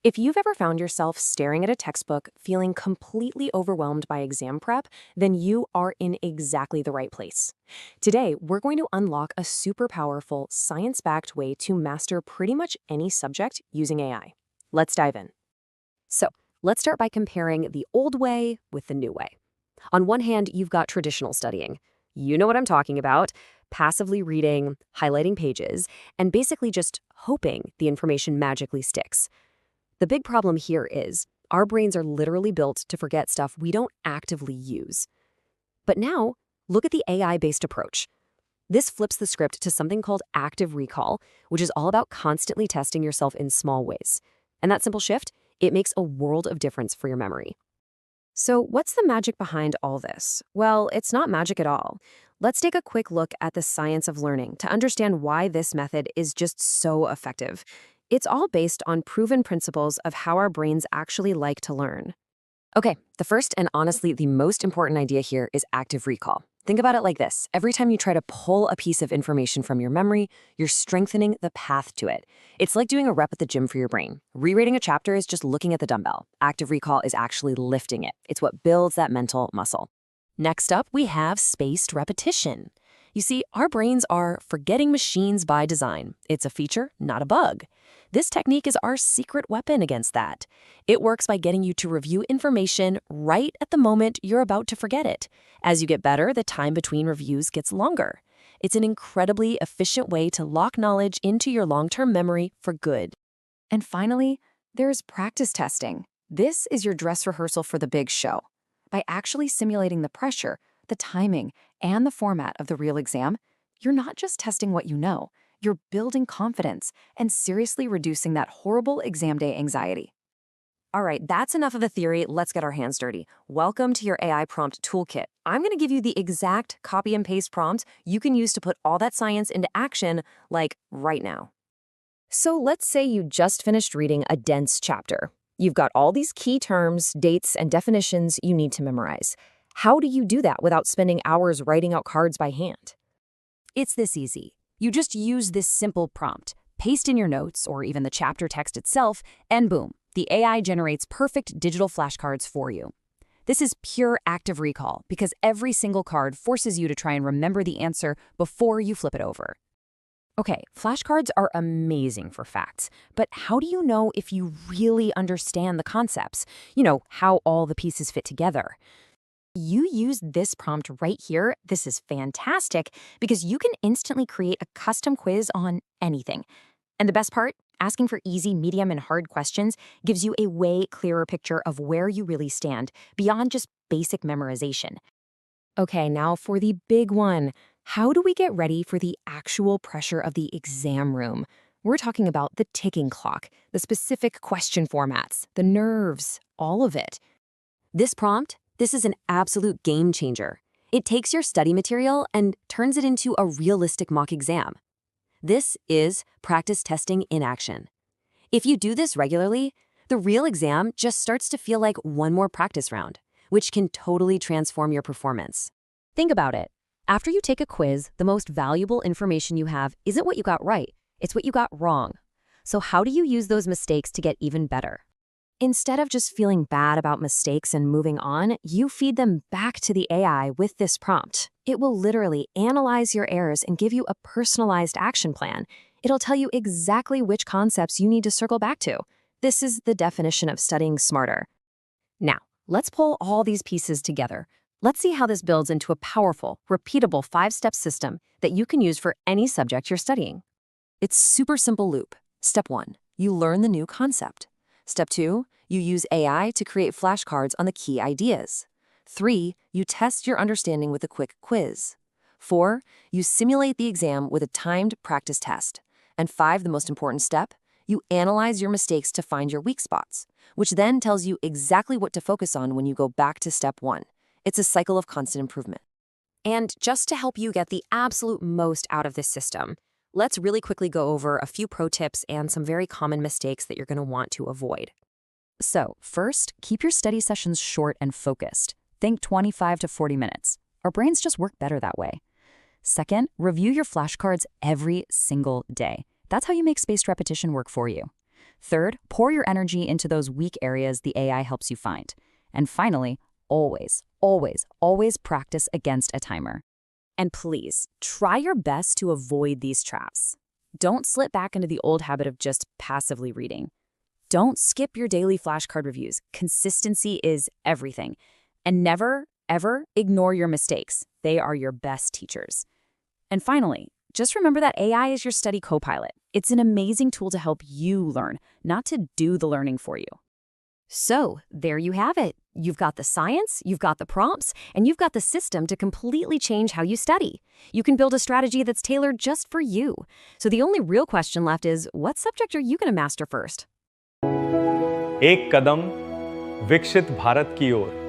If you've ever found yourself staring at a textbook, feeling completely overwhelmed by exam prep, then you are in exactly the right place. Today, we're going to unlock a super powerful, science-backed way to master pretty much any subject using AI. Let's dive in. So, let's start by comparing the old way with the new way. On one hand, you've got traditional studying. You know what I'm talking about. Passively reading, highlighting pages, and basically just hoping the information magically sticks. The big problem here is our brains are literally built to forget stuff we don't actively use. But now, look at the AI-based approach. This flips the script to something called active recall, which is all about constantly testing yourself in small ways. And that simple shift, it makes a world of difference for your memory. So what's the magic behind all this? Well, it's not magic at all. Let's take a quick look at the science of learning to understand why this method is just so effective. It's all based on proven principles of how our brains actually like to learn. Okay, the first and honestly the most important idea here is active recall. Think about it like this. Every time you try to pull a piece of information from your memory, you're strengthening the path to it. It's like doing a rep at the gym for your brain. Rereading a chapter is just looking at the dumbbell. Active recall is actually lifting it. It's what builds that mental muscle. Next up, we have spaced repetition. You see, our brains are forgetting machines by design. It's a feature, not a bug. This technique is our secret weapon against that. It works by getting you to review information right at the moment you're about to forget it. As you get better, the time between reviews gets longer. It's an incredibly efficient way to lock knowledge into your long-term memory for good. And finally, there's practice testing. This is your dress rehearsal for the big show. By actually simulating the pressure, the timing, and the format of the real exam, you're not just testing what you know, you're building confidence and seriously reducing that horrible exam day anxiety. All right, that's enough of the theory. Let's get our hands dirty. Welcome to your AI prompt toolkit. I'm going to give you the exact copy and paste prompt you can use to put all that science into action, like right now. So let's say you just finished reading a dense chapter. You've got all these key terms, dates, and definitions you need to memorize. How do you do that without spending hours writing out cards by hand? It's this easy. You just use this simple prompt, paste in your notes or even the chapter text itself, and boom, the AI generates perfect digital flashcards for you. This is pure active recall because every single card forces you to try and remember the answer before you flip it over. Okay, flashcards are amazing for facts, but how do you know if you really understand the concepts? You know, how all the pieces fit together. You use this prompt right here. This is fantastic because you can instantly create a custom quiz on anything. And the best part, asking for easy, medium, and hard questions gives you a way clearer picture of where you really stand beyond just basic memorization. Okay, now for the big one. How do we get ready for the actual pressure of the exam room? We're talking about the ticking clock, the specific question formats, the nerves, all of it. This is an absolute game changer. It takes your study material and turns it into a realistic mock exam. This is practice testing in action. If you do this regularly, the real exam just starts to feel like one more practice round, which can totally transform your performance. Think about it. After you take a quiz, the most valuable information you have isn't what you got right, it's what you got wrong. So how do you use those mistakes to get even better? Instead of just feeling bad about mistakes and moving on, you feed them back to the AI with this prompt. It will literally analyze your errors and give you a personalized action plan. It'll tell you exactly which concepts you need to circle back to. This is the definition of studying smarter. Now, let's pull all these pieces together. Let's see how this builds into a powerful, repeatable 5-step system that you can use for any subject you're studying. It's super simple loop. Step 1, you learn the new concept. Step 2, you use AI to create flashcards on the key ideas. 3, you test your understanding with a quick quiz. 4, you simulate the exam with a timed practice test. And 5, the most important step, you analyze your mistakes to find your weak spots, which then tells you exactly what to focus on when you go back to step 1. It's a cycle of constant improvement. And just to help you get the absolute most out of this system, let's really quickly go over a few pro tips and some very common mistakes that you're going to want to avoid. So, first, keep your study sessions short and focused. Think 25 to 40 minutes. Our brains just work better that way. Second, review your flashcards every single day. That's how you make spaced repetition work for you. Third, pour your energy into those weak areas the AI helps you find. And finally, always, always, always practice against a timer. And please, try your best to avoid these traps. Don't slip back into the old habit of just passively reading. Don't skip your daily flashcard reviews. Consistency is everything. And never, ever ignore your mistakes. They are your best teachers. And finally, just remember that AI is your study co-pilot. It's an amazing tool to help you learn, not to do the learning for you. So, there you have it. You've got the science, you've got the prompts, and you've got the system to completely change how you study. You can build a strategy that's tailored just for you. So the only real question left is, what subject are you going to master first? एक कदम विकसित भारत की ओर।